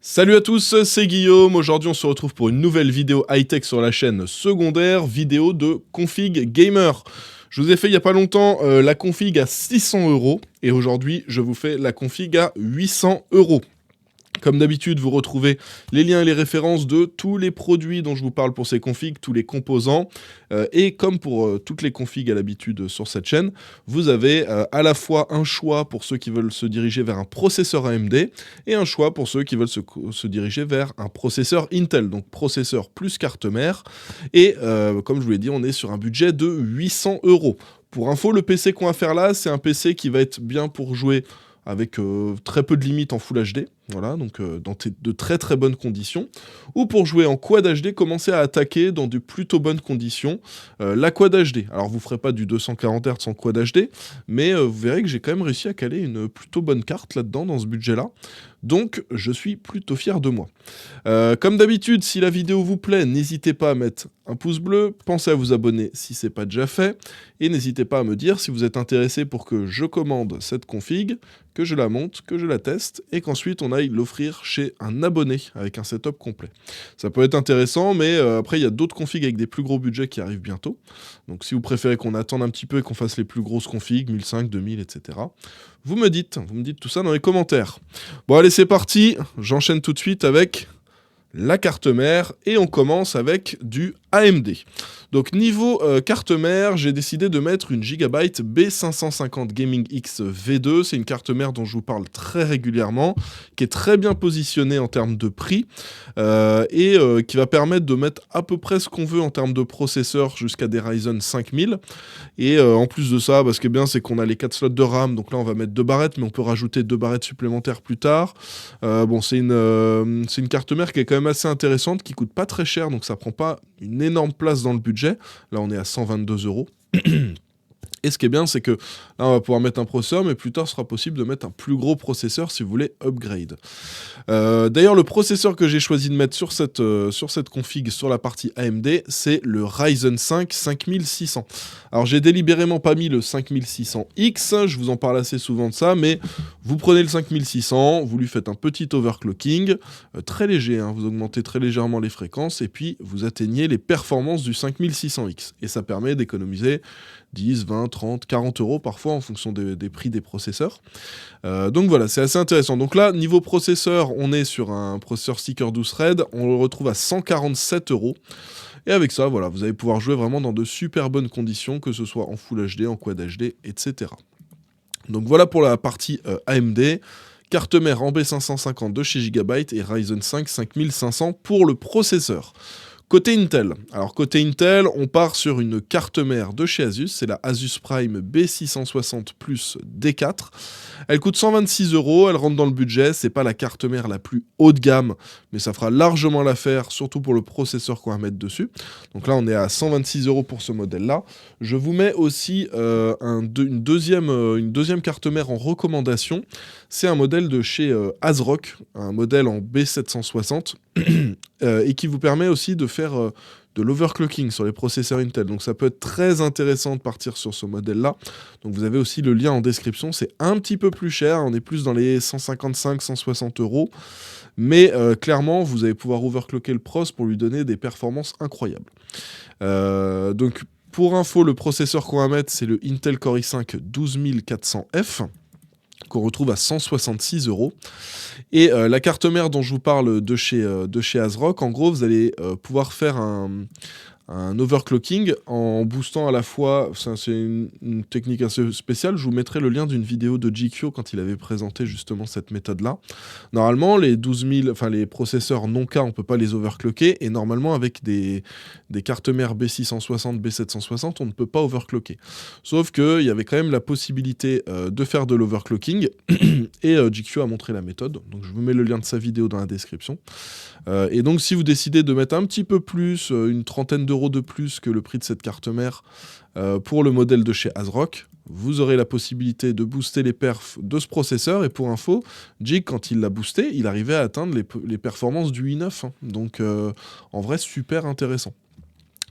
Salut à tous, c'est Guillaume. Aujourd'hui, on se retrouve pour une nouvelle vidéo high-tech sur la chaîne secondaire, vidéo de config gamer. Je vous ai fait il y a pas longtemps la config à 600 € et aujourd'hui, je vous fais la config à 800 €. Comme d'habitude, vous retrouvez les liens et les références de tous les produits dont je vous parle pour ces configs, tous les composants. Et comme pour toutes les configs à l'habitude sur cette chaîne, vous avez à la fois un choix pour ceux qui veulent se diriger vers un processeur AMD et un choix pour ceux qui veulent se diriger vers un processeur Intel, donc processeur plus carte mère. Et comme je vous l'ai dit, on est sur un budget de 800 €. Pour info, le PC qu'on va faire là, c'est un PC qui va être bien pour jouer avec très peu de limites en Full HD, voilà, donc dans de très très bonnes conditions. Ou pour jouer en Quad HD, commencer à attaquer dans de plutôt bonnes conditions la Quad HD. Alors vous ferez pas du 240 Hz en Quad HD, mais vous verrez que j'ai quand même réussi à caler une plutôt bonne carte là-dedans, dans ce budget-là. Donc je suis plutôt fier de moi. Comme d'habitude, si la vidéo vous plaît, n'hésitez pas à mettre un pouce bleu, pensez à vous abonner si ce n'est pas déjà fait, et n'hésitez pas à me dire si vous êtes intéressé pour que je commande cette config, que je la monte, que je la teste, et qu'ensuite on aille l'offrir chez un abonné avec un setup complet. Ça peut être intéressant, mais après il y a d'autres configs avec des plus gros budgets qui arrivent bientôt. Donc si vous préférez qu'on attende un petit peu et qu'on fasse les plus grosses configs, 1500, 2000, etc., vous me dites tout ça dans les commentaires. Bon allez, c'est parti, j'enchaîne tout de suite avec la carte mère et on commence avec du AMD. Donc niveau carte mère, j'ai décidé de mettre une Gigabyte B550 Gaming X V2. C'est une carte mère dont je vous parle très régulièrement, qui est très bien positionnée en termes de prix et qui va permettre de mettre à peu près ce qu'on veut en termes de processeur jusqu'à des Ryzen 5000. Et en plus de ça, ce qui est bien, c'est qu'on a les 4 slots de RAM. Donc là, on va mettre 2 barrettes, mais on peut rajouter 2 barrettes supplémentaires plus tard. Bon, c'est une carte mère qui est quand même assez intéressante, qui coûte pas très cher, donc ça prend pas une énorme place dans le budget. Là, on est à 122 €. Et ce qui est bien, c'est que là, on va pouvoir mettre un processeur, mais plus tard, ce sera possible de mettre un plus gros processeur si vous voulez upgrade. D'ailleurs, le processeur que j'ai choisi de mettre sur cette config, sur la partie AMD, c'est le Ryzen 5 5600. Alors, j'ai délibérément pas mis le 5600X, je vous en parle assez souvent de ça, mais vous prenez le 5600, vous lui faites un petit overclocking, très léger, hein, vous augmentez très légèrement les fréquences, et puis vous atteignez les performances du 5600X. Et ça permet d'économiser 10, 20, 30, 40 € parfois en fonction des prix des processeurs. Donc voilà, c'est assez intéressant. Donc là, niveau processeur, on est sur un processeur Seeker 12 Thread, on le retrouve à 147 €. Et avec ça, voilà, vous allez pouvoir jouer vraiment dans de super bonnes conditions, que ce soit en Full HD, en Quad HD, etc. Donc voilà pour la partie AMD. Carte mère en B550 de chez Gigabyte et Ryzen 5 5500 pour le processeur. Côté Intel, alors côté Intel, on part sur une carte mère de chez Asus, c'est la Asus Prime B660 Plus D4. Elle coûte 126 €, elle rentre dans le budget, c'est pas la carte mère la plus haut de gamme, mais ça fera largement l'affaire, surtout pour le processeur qu'on va mettre dessus. Donc là, on est à 126 € pour ce modèle-là. Je vous mets aussi une deuxième carte mère en recommandation. C'est un modèle de chez ASRock, un modèle en B760. Et qui vous permet aussi de faire de l'overclocking sur les processeurs Intel. Donc ça peut être très intéressant de partir sur ce modèle-là. Donc vous avez aussi le lien en description. C'est un petit peu plus cher, on est plus dans les 155-160 €. Mais clairement, vous allez pouvoir overclocker le pros pour lui donner des performances incroyables. Donc pour info, le processeur qu'on va mettre, c'est le Intel Core i5 12400F. Qu'on retrouve à 166 €. Et la carte mère dont je vous parle de chez ASRock, en gros, vous allez pouvoir faire un overclocking en boostant à la fois, c'est une technique assez spéciale, je vous mettrai le lien d'une vidéo de GQ quand il avait présenté justement cette méthode-là. Normalement, les les processeurs non-K, on ne peut pas les overclocker, et normalement avec des cartes mères B660, B760, on ne peut pas overclocker. Sauf qu'il y avait quand même la possibilité de faire de l'overclocking, et GQ a montré la méthode, donc je vous mets le lien de sa vidéo dans la description. Et donc si vous décidez de mettre un petit peu plus, une trentaine d'euros de plus que le prix de cette carte mère pour le modèle de chez ASRock, vous aurez la possibilité de booster les perfs de ce processeur. Et pour info, Jig, quand il l'a boosté, il arrivait à atteindre les performances du i9. Hein. Donc en vrai, super intéressant.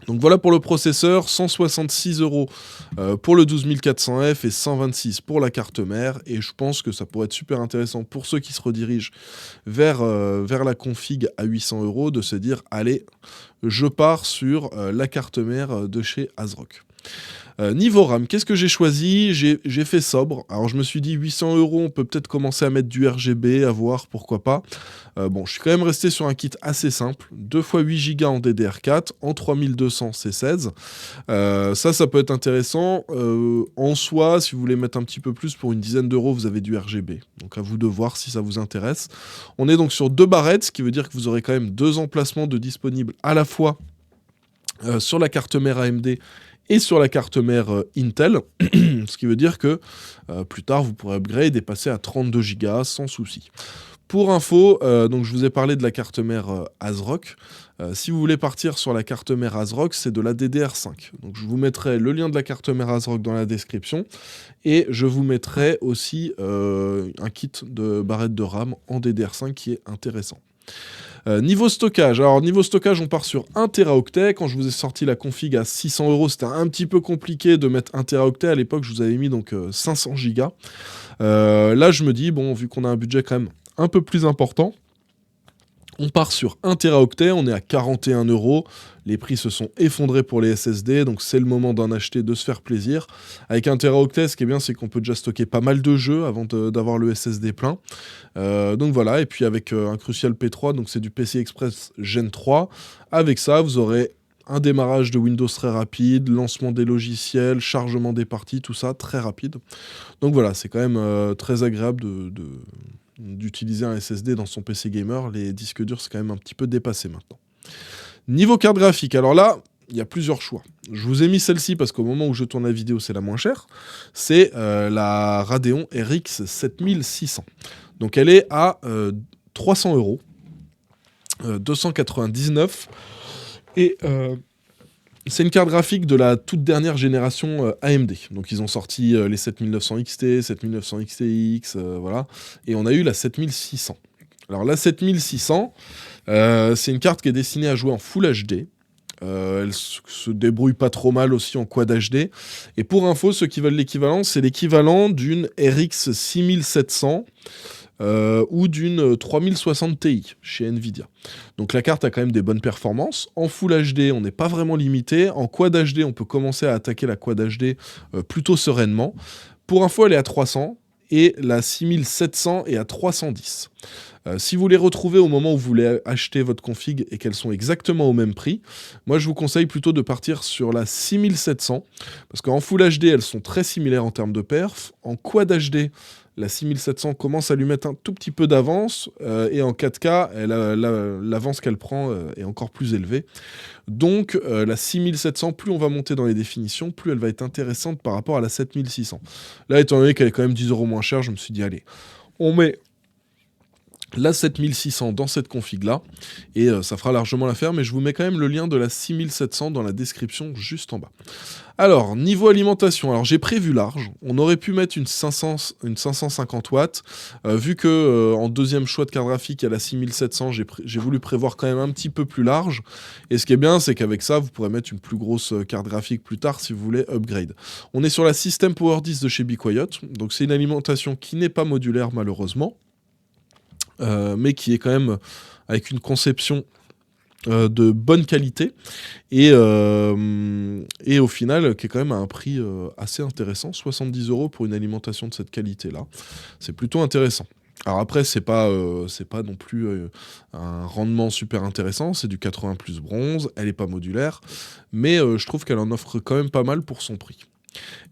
Donc voilà pour le processeur, 166 € pour le 12400F et 126 pour la carte mère. Et je pense que ça pourrait être super intéressant pour ceux qui se redirigent vers la config à 800 € de se dire allez, je pars sur la carte mère de chez ASRock. Niveau RAM, qu'est-ce que j'ai choisi? J'ai fait sobre. Alors je me suis dit 800 €, on peut peut-être commencer à mettre du RGB, à voir, pourquoi pas. Bon, je suis quand même resté sur un kit assez simple. 2 x 8 Go en DDR4, en 3200 C16. Ça peut être intéressant. En soi, si vous voulez mettre un petit peu plus, pour une dizaine d'euros, vous avez du RGB. Donc à vous de voir si ça vous intéresse. On est donc sur 2 barrettes, ce qui veut dire que vous aurez quand même 2 emplacements de disponibles à la fois sur la carte mère AMD et sur la carte mère Intel, ce qui veut dire que plus tard vous pourrez upgrade et passer à 32 Go sans souci. Pour info, donc je vous ai parlé de la carte mère ASRock. Si vous voulez partir sur la carte mère ASRock, c'est de la DDR5. Donc je vous mettrai le lien de la carte mère ASRock dans la description et je vous mettrai aussi un kit de barrettes de RAM en DDR5 qui est intéressant. Niveau stockage, alors niveau stockage on part sur 1 Teraoctet. Quand je vous ai sorti la config à 600 €, c'était un petit peu compliqué de mettre 1 Teraoctet. À l'époque je vous avais mis donc 500 Go. Là je me dis, bon, vu qu'on a un budget quand même un peu plus important, on part sur 1 Teraoctet, on est à 41 €. Les prix se sont effondrés pour les SSD, donc c'est le moment d'en acheter, de se faire plaisir. Avec 1 Teraoctet, ce qui est bien, c'est qu'on peut déjà stocker pas mal de jeux avant d'avoir le SSD plein. Donc voilà, et puis avec un Crucial P3, donc c'est du PCI Express Gen 3. Avec ça, vous aurez un démarrage de Windows très rapide, lancement des logiciels, chargement des parties, tout ça très rapide. Donc voilà, c'est quand même très agréable d'utiliser un SSD dans son PC gamer. Les disques durs, c'est quand même un petit peu dépassé maintenant. Niveau carte graphique, alors là, il y a plusieurs choix. Je vous ai mis celle-ci parce qu'au moment où je tourne la vidéo, c'est la moins chère. C'est la Radeon RX 7600. Donc elle est à 300 €, 299. Et c'est une carte graphique de la toute dernière génération AMD. Donc ils ont sorti les 7900 XT, 7900 XTX, voilà. Et on a eu la 7600. Alors la 7600, c'est une carte qui est destinée à jouer en Full HD. Elle se débrouille pas trop mal aussi en Quad HD. Et pour info, ceux qui veulent l'équivalent, c'est l'équivalent d'une RX 6700 ou d'une 3060 Ti chez Nvidia. Donc la carte a quand même des bonnes performances. En Full HD, on n'est pas vraiment limité. En Quad HD, on peut commencer à attaquer la Quad HD plutôt sereinement. Pour info, elle est à 300 et la 6700 est à 310. Si vous les retrouvez au moment où vous voulez acheter votre config et qu'elles sont exactement au même prix, moi je vous conseille plutôt de partir sur la 6700 parce qu'en Full HD, elles sont très similaires en termes de perf. En Quad HD, la 6700 commence à lui mettre un tout petit peu d'avance et en 4K, l'avance qu'elle prend est encore plus élevée. Donc la 6700, plus on va monter dans les définitions, plus elle va être intéressante par rapport à la 7600. Là, étant donné qu'elle est quand même 10 € moins chère, je me suis dit, allez, on met la 7600 dans cette config-là, et ça fera largement l'affaire, mais je vous mets quand même le lien de la 6700 dans la description juste en bas. Alors, niveau alimentation, alors j'ai prévu large, on aurait pu mettre une 550 watts, vu que en deuxième choix de carte graphique, il y a la 6700, j'ai voulu prévoir quand même un petit peu plus large, et ce qui est bien, c'est qu'avec ça, vous pourrez mettre une plus grosse carte graphique plus tard si vous voulez upgrade. On est sur la System Power 10 de chez Be Quiet, donc c'est une alimentation qui n'est pas modulaire malheureusement, mais qui est quand même avec une conception de bonne qualité et au final qui est quand même à un prix assez intéressant, 70 € pour une alimentation de cette qualité là, c'est plutôt intéressant. Alors après c'est pas non plus un rendement super intéressant, c'est du 80 plus bronze, elle est pas modulaire, mais je trouve qu'elle en offre quand même pas mal pour son prix.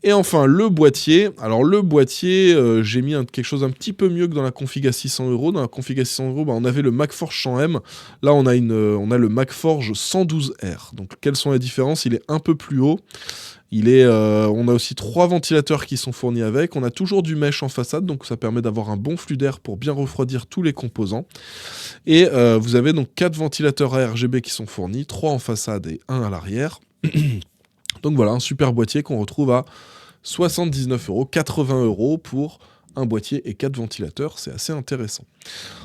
Et enfin, le boîtier. Alors, le boîtier, j'ai mis quelque chose un petit peu mieux que dans la config à 600 €. Dans la config à 600 €, on avait le MacForge 100M. Là, on a le MacForge 112R. Donc, quelles sont les différences? Il est un peu plus haut. On a aussi 3 ventilateurs qui sont fournis avec. On a toujours du mesh en façade, donc ça permet d'avoir un bon flux d'air pour bien refroidir tous les composants. Et vous avez donc 4 ventilateurs à RGB qui sont fournis, 3 en façade et 1 à l'arrière. Donc voilà, un super boîtier qu'on retrouve à 79 €, 80 € pour un boîtier et 4 ventilateurs, c'est assez intéressant.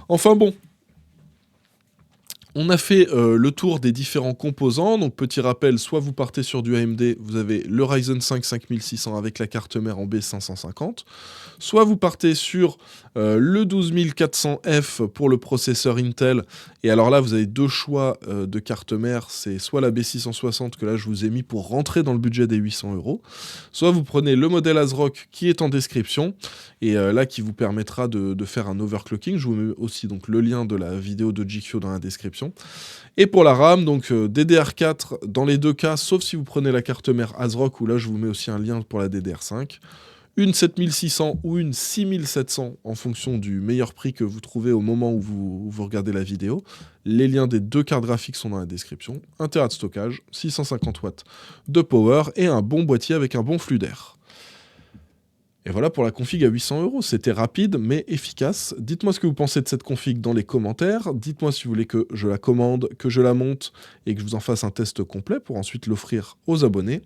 Enfin bon, On a fait le tour des différents composants, donc petit rappel, soit vous partez sur du AMD, vous avez le Ryzen 5 5600 avec la carte mère en B550, soit vous partez sur le 12400F pour le processeur Intel, et alors là vous avez deux choix de carte mère, c'est soit la B660 que là je vous ai mis pour rentrer dans le budget des 800 €, soit vous prenez le modèle ASRock qui est en description, et là qui vous permettra de faire un overclocking. Je vous mets aussi donc le lien de la vidéo de GQ dans la description. Et pour la RAM, donc DDR4 dans les deux cas, sauf si vous prenez la carte mère ASRock, où là je vous mets aussi un lien pour la DDR5. Une 7600 ou une 6700 en fonction du meilleur prix que vous trouvez au moment où vous regardez la vidéo. Les liens des deux cartes graphiques sont dans la description. 1 Tera de stockage, 650 watts de power et un bon boîtier avec un bon flux d'air. Et voilà pour la config à 800 €. C'était rapide mais efficace. Dites-moi ce que vous pensez de cette config dans les commentaires. Dites-moi si vous voulez que je la commande, que je la monte et que je vous en fasse un test complet pour ensuite l'offrir aux abonnés.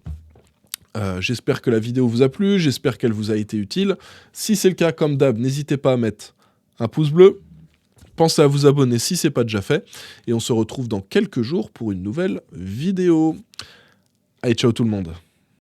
J'espère que la vidéo vous a plu, j'espère qu'elle vous a été utile. Si c'est le cas, comme d'hab, n'hésitez pas à mettre un pouce bleu. Pensez à vous abonner si ce n'est pas déjà fait. Et on se retrouve dans quelques jours pour une nouvelle vidéo. Allez, ciao tout le monde.